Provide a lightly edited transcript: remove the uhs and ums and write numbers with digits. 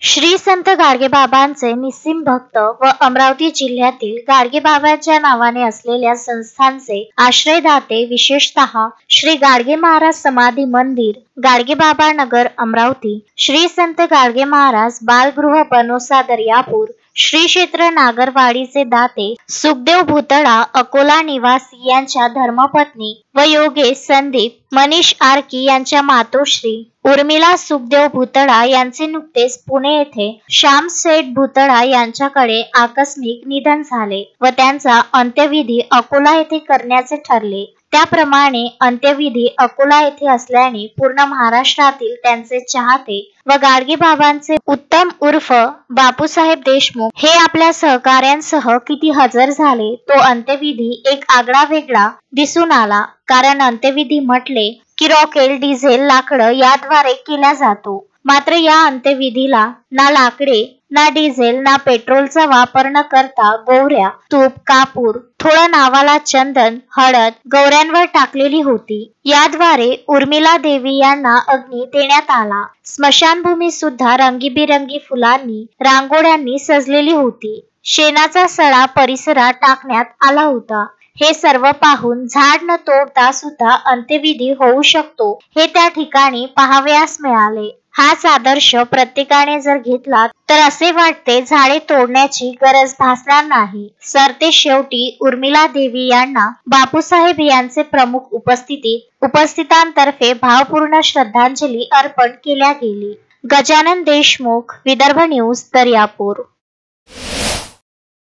श्री संत गाडगेबाबांचे निस्सिम भक्त व अमरावती जिल्ह्यातील गाडगेबाबांच्या नावाने असलेल्या संस्थांचे आश्रयदाते विशेषतः श्री गाडगे महाराज समाधी मंदिर, गाडगेबाबा नगर अमरावती, श्री संत गाडगे महाराज बालगृह बनोसा दर्यापूर, श्री क्षेत्र नागरवाडीचे दाते सुखदेव भुतडा अकोला निवासी यांच्या धर्मपत्नी व योगेश संदीप मनीष आरकी यांच्या मातोश्री उर्मिला सुखदेव भुतडा यांचे नुकतेच पुणे येथे श्याम सेठ भुतडा यांच्याकडे आकस्मिक निधन झाले व त्यांचा अंत्यविधी अकोला येथे करण्याचे ठरले। त्याप्रमाणे अंत्यविधी अकोला येथे असल्याने पूर्ण महाराष्ट्रातील त्यांचे चाहते व गाडगेबाबांचे उत्तम उर्फ बापूसाहेब देशमुख हे आपल्या सहकाऱ्यांसह किती हजर झाले तो अंत्यविधी एक आगळा वेगळा दिसून आला। कारण अंत्यविधी म्हटले की रॉकेल, डिझेल, लाकडं याद्वारे केला जातो, मात्र या अंत्यविधीला ना लाकडे, ना डिझेल, ना पेट्रोलचा वापर न करता गोवऱ्या, तूप, कापूर, थोडं नावाला चंदन, हळद गौऱ्यांवर टाकलेली होती। याद्वारे उर्मिला देवी यांना अग्नी देण्यात आला। स्मशानभूमी सुद्धा रंगीबिरंगी फुलांनी, रांगोळ्यांनी सजलेली होती। शेणाचा सडा परिसरात टाकण्यात आला होता। हे सर्व पाहून झाड न तोडता सुद्धा अंत्यविधी होऊ शकतो हे त्या ठिकाणी पाहावयास मिळाले। हाच आदर्श प्रत्येकाने जर घेतला तर असे वाटते झाडे तोडण्याची गरज भासणार नाही। सरते शेवटी उर्मिला देवी यांना बापूसाहेब यांचे प्रमुख उपस्थितांतर्फे भावपूर्ण श्रद्धांजली अर्पण केल्या गेली। गजानन देशमुख, विदर्भ न्यूज, दर्यापूर।